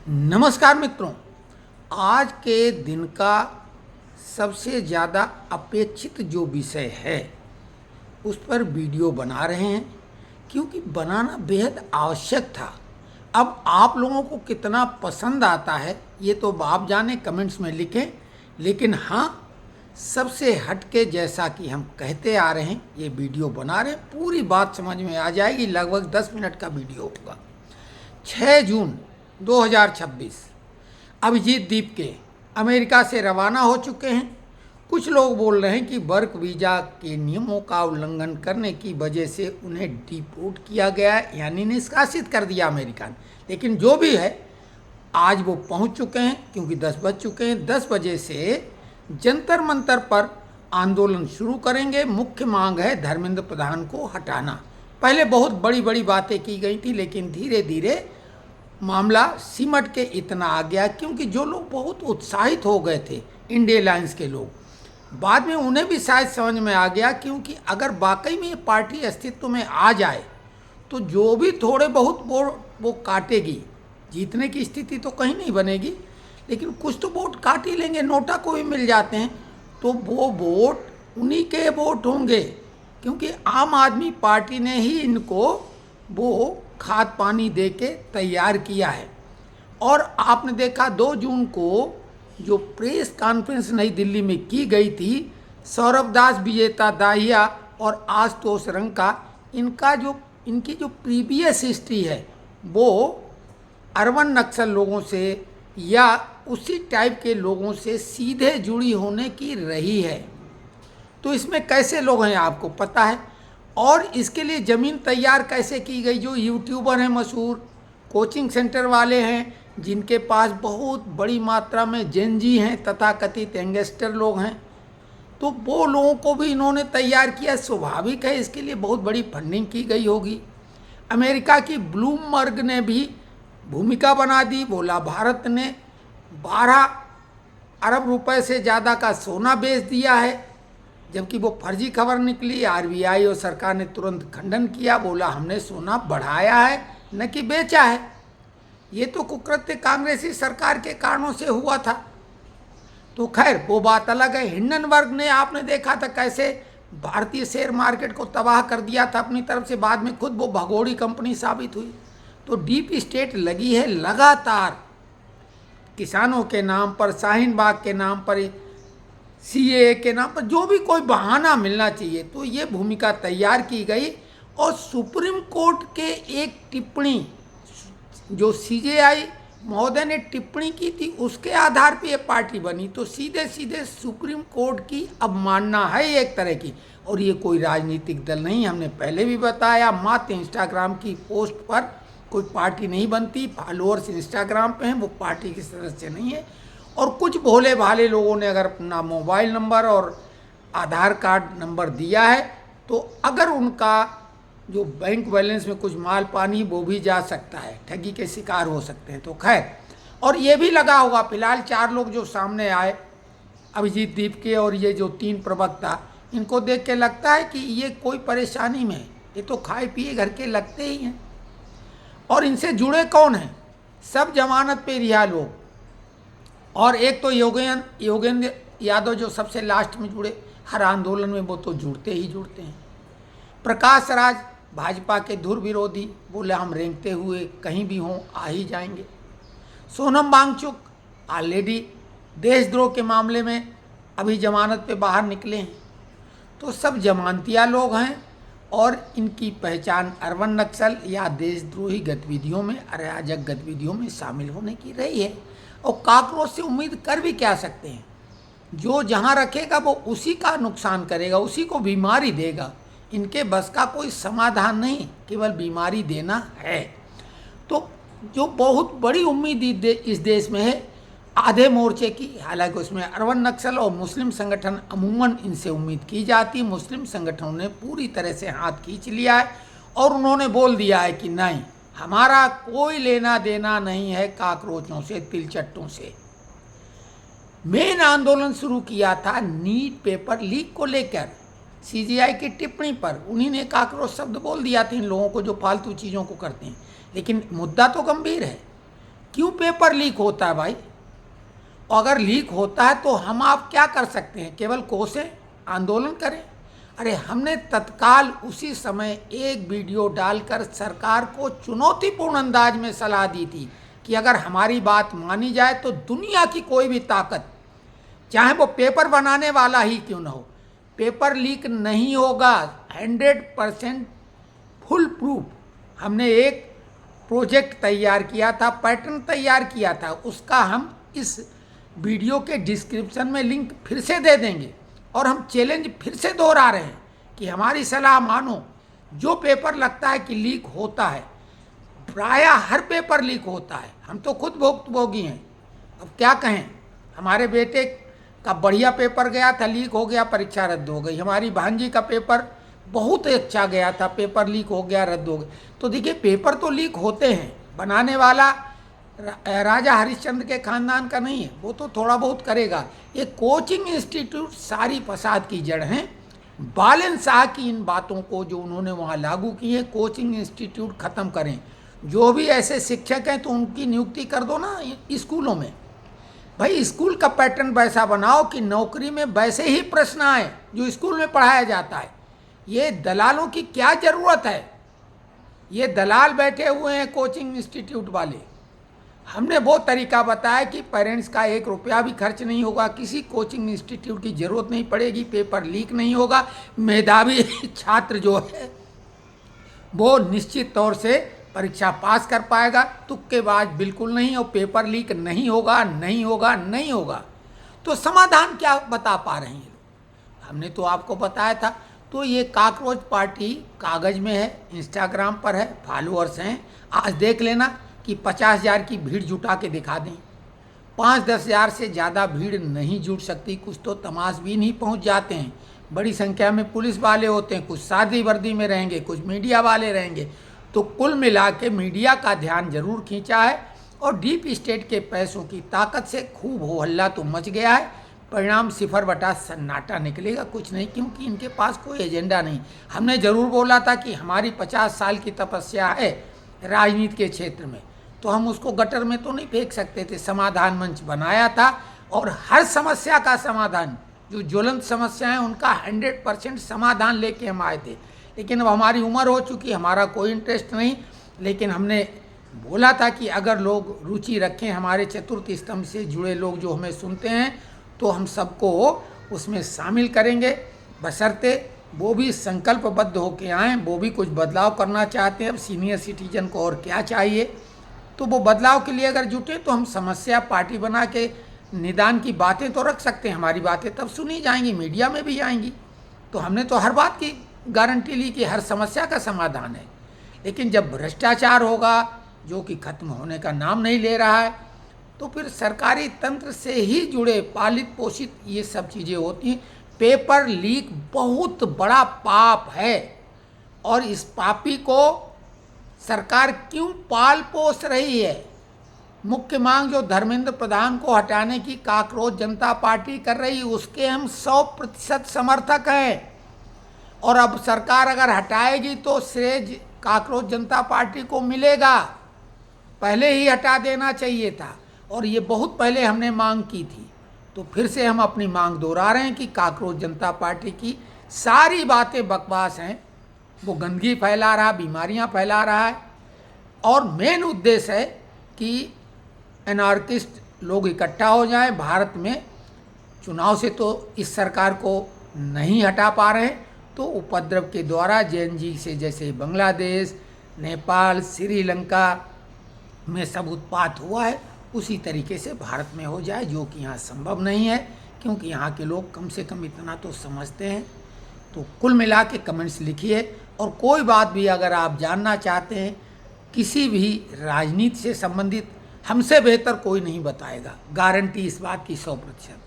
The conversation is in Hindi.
नमस्कार मित्रों। आज के दिन का सबसे ज़्यादा अपेक्षित जो विषय है उस पर वीडियो बना रहे हैं, क्योंकि बनाना बेहद आवश्यक था। अब आप लोगों को कितना पसंद आता है ये तो आप जाने, कमेंट्स में लिखें। लेकिन हाँ, सबसे हटके जैसा कि हम कहते आ रहे हैं ये वीडियो बना रहे हैं, पूरी बात समझ में आ जाएगी। लगभग 10 मिनट का वीडियो होगा। 6 जून 2026 अभिजीत दीपके अमेरिका से रवाना हो चुके हैं। कुछ लोग बोल रहे हैं कि वर्क वीज़ा के नियमों का उल्लंघन करने की वजह से उन्हें डिपोर्ट किया गया, यानी निष्कासित कर दिया अमेरिका ने। लेकिन जो भी है, आज वो पहुंच चुके हैं, क्योंकि 10 बज चुके हैं। 10 बजे से जंतर मंतर पर आंदोलन शुरू करेंगे। मुख्य मांग है धर्मेंद्र प्रधान को हटाना। पहले बहुत बड़ी बड़ी बातें की गई थी, लेकिन धीरे धीरे मामला सिमट के इतना आ गया, क्योंकि जो लोग बहुत उत्साहित हो गए थे इंडिया अलायंस के लोग, बाद में उन्हें भी शायद समझ में आ गया, क्योंकि अगर वाकई में ये पार्टी अस्तित्व में आ जाए तो जो भी थोड़े बहुत वो काटेगी। जीतने की स्थिति तो कहीं नहीं बनेगी, लेकिन कुछ तो वोट काट ही लेंगे। नोटा को भी मिल जाते हैं तो वो वोट उन्हीं के वोट होंगे, क्योंकि आम आदमी पार्टी ने ही इनको वो खाद पानी दे के तैयार किया है। और आपने देखा 2 जून को जो प्रेस कॉन्फ्रेंस नई दिल्ली में की गई थी, सौरभ दास, विजेता दाहिया और आशुतोष रंका, इनकी जो प्रीवियस हिस्ट्री है वो अर्बन नक्सल लोगों से या उसी टाइप के लोगों से सीधे जुड़ी होने की रही है। तो इसमें कैसे लोग हैं आपको पता है। और इसके लिए ज़मीन तैयार कैसे की गई। जो यूट्यूबर हैं मशहूर, कोचिंग सेंटर वाले हैं, जिनके पास बहुत बड़ी मात्रा में जेनजी हैं, तथाकथित यंगस्टर लोग हैं, तो वो लोगों को भी इन्होंने तैयार किया। स्वाभाविक है, इसके लिए बहुत बड़ी फंडिंग की गई होगी। अमेरिका की ब्लूमबर्ग ने भी भूमिका बना दी। बोला भारत ने 12 अरब रुपए से ज़्यादा का सोना बेच दिया है, जबकि वो फर्जी खबर निकली। आरबीआई और सरकार ने तुरंत खंडन किया, बोला हमने सोना बढ़ाया है न कि बेचा है। ये तो कुकृत्य कांग्रेसी सरकार के कारणों से हुआ था। तो खैर वो बात अलग है। हिंडनबर्ग ने आपने देखा था कैसे भारतीय शेयर मार्केट को तबाह कर दिया था अपनी तरफ से। बाद में खुद वो भगोड़ी कंपनी साबित हुई। तो डीप स्टेट लगी है लगातार, किसानों के नाम पर, शाहीन बाग के नाम पर, सीएए के नाम पर, जो भी कोई बहाना मिलना चाहिए। तो ये भूमिका तैयार की गई। और सुप्रीम कोर्ट के एक टिप्पणी, जो सीजेआई महोदय ने टिप्पणी की थी, उसके आधार पे ये पार्टी बनी। तो सीधे सीधे सुप्रीम कोर्ट की अवमानना है एक तरह की। और ये कोई राजनीतिक दल नहीं, हमने पहले भी बताया। मात्र इंस्टाग्राम की पोस्ट पर कोई पार्टी नहीं बनती। फॉलोअर्स इंस्टाग्राम पे हैं, वो पार्टी के सदस्य नहीं है। और कुछ भोले भाले लोगों ने अगर अपना मोबाइल नंबर और आधार कार्ड नंबर दिया है, तो अगर उनका जो बैंक बैलेंस में कुछ माल पानी वो भी जा सकता है, ठगी के शिकार हो सकते हैं। तो खैर, और ये भी लगा होगा। फिलहाल 4 लोग जो सामने आए, अभिजीत दीपके और ये जो 3 प्रवक्ता, इनको देख के लगता है कि ये कोई परेशानी में है। ये तो खाए पिए घर के लगते ही हैं। और इनसे जुड़े कौन हैं? सब जमानत पे रिहा लोग। और एक तो योगेंद्र यादव जो सबसे लास्ट में जुड़े, हर आंदोलन में वो तो जुड़ते ही जुड़ते हैं। प्रकाश राज भाजपा के धुर विरोधी, बोले हम रेंगते हुए कहीं भी हों आ ही जाएंगे। सोनम वांगचुक ऑलरेडी देशद्रोह के मामले में अभी जमानत पे बाहर निकले हैं। तो सब जमानतिया लोग हैं और इनकी पहचान अर्बन नक्सल या देशद्रोही गतिविधियों में, अराजक गतिविधियों में शामिल होने की रही है। और काकरोच से उम्मीद कर भी क्या सकते हैं? जो जहाँ रखेगा वो उसी का नुकसान करेगा, उसी को बीमारी देगा। इनके बस का कोई समाधान नहीं, केवल बीमारी देना है। तो जो बहुत बड़ी उम्मीद इस देश में है आधे मोर्चे की, हालांकि उसमें अर्बन नक्सल और मुस्लिम संगठन अमूमन इनसे उम्मीद की जाती। मुस्लिम संगठनों ने पूरी तरह से हाथ खींच लिया है और उन्होंने बोल दिया है कि नहीं, हमारा कोई लेना देना नहीं है काकरोचों से, तिलचट्टों से। मेन आंदोलन शुरू किया था नीट पेपर लीक को लेकर, सीजीआई की टिप्पणी पर। उन्हीं ने काकरोच शब्द बोल दिया था इन लोगों को जो फालतू चीज़ों को करते हैं। लेकिन मुद्दा तो गंभीर है। क्यों पेपर लीक होता है भाई। और अगर लीक होता है तो हम आप क्या कर सकते हैं, केवल कोसें, आंदोलन करें। अरे हमने तत्काल उसी समय एक वीडियो डालकर सरकार को चुनौतीपूर्ण अंदाज में सलाह दी थी कि अगर हमारी बात मानी जाए तो दुनिया की कोई भी ताकत, चाहे वो पेपर बनाने वाला ही क्यों ना हो, पेपर लीक नहीं होगा। 100% फुल प्रूफ हमने एक प्रोजेक्ट तैयार किया था, पैटर्न तैयार किया था, उसका हम इस वीडियो के डिस्क्रिप्शन में लिंक फिर से दे देंगे। और हम चैलेंज फिर से दोहरा रहे हैं कि हमारी सलाह मानो। जो पेपर लगता है कि लीक होता है, प्रायः हर पेपर लीक होता है, हम तो खुद भुक्तभोगी हैं। अब क्या कहें, हमारे बेटे का बढ़िया पेपर गया था, लीक हो गया, परीक्षा रद्द हो गई। हमारी भांजी का पेपर बहुत अच्छा गया था, पेपर लीक हो गया, रद्द हो गया। तो देखिए पेपर तो लीक होते हैं, बनाने वाला राजा हरिश्चंद्र के खानदान का नहीं है, वो तो थोड़ा बहुत करेगा। ये कोचिंग इंस्टीट्यूट सारी फसाद की जड़ हैं। बालन शाह की इन बातों को जो उन्होंने वहाँ लागू की है, कोचिंग इंस्टीट्यूट ख़त्म करें। जो भी ऐसे शिक्षक हैं तो उनकी नियुक्ति कर दो ना स्कूलों में। भाई स्कूल का पैटर्न वैसा बनाओ कि नौकरी में वैसे ही प्रश्न आए जो स्कूल में पढ़ाया जाता है। ये दलालों की क्या ज़रूरत है, ये दलाल बैठे हुए हैं कोचिंग इंस्टीट्यूट वाले। हमने वो तरीका बताया कि पेरेंट्स का 1 रुपया भी खर्च नहीं होगा, किसी कोचिंग इंस्टीट्यूट की ज़रूरत नहीं पड़ेगी, पेपर लीक नहीं होगा, मेधावी छात्र जो है वो निश्चित तौर से परीक्षा पास कर पाएगा, तुक्केबाज बिल्कुल नहीं, और पेपर लीक नहीं होगा, नहीं होगा, नहीं होगा। तो समाधान क्या बता पा रहे हैं लोग, हमने तो आपको बताया था। तो ये कॉकरोच पार्टी कागज़ में है, इंस्टाग्राम पर है, फॉलोअर्स हैं। आज देख लेना कि 50,000 की भीड़ जुटा के दिखा दें। 5-10 हज़ार से ज़्यादा भीड़ नहीं जुट सकती। कुछ तो तमाशबीन ही पहुंच जाते हैं, बड़ी संख्या में पुलिस वाले होते हैं, कुछ सादी वर्दी में रहेंगे, कुछ मीडिया वाले रहेंगे। तो कुल मिला के मीडिया का ध्यान जरूर खींचा है, और डीप स्टेट के पैसों की ताकत से खूब हो हल्ला तो मच गया है। परिणाम 0 सन्नाटा निकलेगा, कुछ नहीं, क्योंकि इनके पास कोई एजेंडा नहीं। हमने ज़रूर बोला था कि हमारी 50 साल की तपस्या है राजनीति के क्षेत्र में, तो हम उसको गटर में तो नहीं फेंक सकते थे। समाधान मंच बनाया था, और हर समस्या का समाधान, जो ज्वलंत समस्या है उनका 100% समाधान लेके हम आए थे। लेकिन अब हमारी उम्र हो चुकी, हमारा कोई इंटरेस्ट नहीं। लेकिन हमने बोला था कि अगर लोग रुचि रखें, हमारे चतुर्थ स्तंभ से जुड़े लोग जो हमें सुनते हैं, तो हम सबको उसमें शामिल करेंगे, बशर्ते वो भी संकल्पबद्ध होके आएँ, वो भी कुछ बदलाव करना चाहते हैं। अब सीनियर सिटीजन को और क्या चाहिए, तो वो बदलाव के लिए अगर जुटे तो हम समस्या पार्टी बना के निदान की बातें तो रख सकते हैं। हमारी बातें तब सुनी जाएंगी, मीडिया में भी आएंगी। तो हमने तो हर बात की गारंटी ली कि हर समस्या का समाधान है। लेकिन जब भ्रष्टाचार होगा, जो कि खत्म होने का नाम नहीं ले रहा है, तो फिर सरकारी तंत्र से ही जुड़े पालित पोषित ये सब चीज़ें होती हैं। पेपर लीक बहुत बड़ा पाप है, और इस पापी को सरकार क्यों पाल पोस रही है। मुख्य मांग जो धर्मेंद्र प्रधान को हटाने की कॉकरोच जनता पार्टी कर रही है, उसके हम 100% समर्थक हैं। और अब सरकार अगर हटाएगी तो श्रेय कॉकरोच जनता पार्टी को मिलेगा, पहले ही हटा देना चाहिए था, और ये बहुत पहले हमने मांग की थी। तो फिर से हम अपनी मांग दोहरा रहे हैं कि कॉकरोच जनता पार्टी की सारी बातें बकवास हैं, वो गंदगी फैला रहा, बीमारियां फैला रहा है, और मेन उद्देश्य है कि एनार्किस्ट लोग इकट्ठा हो जाएं भारत में। चुनाव से तो इस सरकार को नहीं हटा पा रहे हैं, तो उपद्रव के द्वारा जेएनजी से, जैसे बांग्लादेश, नेपाल, श्रीलंका में सब उत्पात हुआ है, उसी तरीके से भारत में हो जाए, जो कि यहाँ संभव नहीं है, क्योंकि यहाँ के लोग कम से कम इतना तो समझते हैं। तो कुल मिला के कमेंट्स लिखिए, और कोई बात भी अगर आप जानना चाहते हैं किसी भी राजनीति से संबंधित, हमसे बेहतर कोई नहीं बताएगा, गारंटी इस बात की 100%।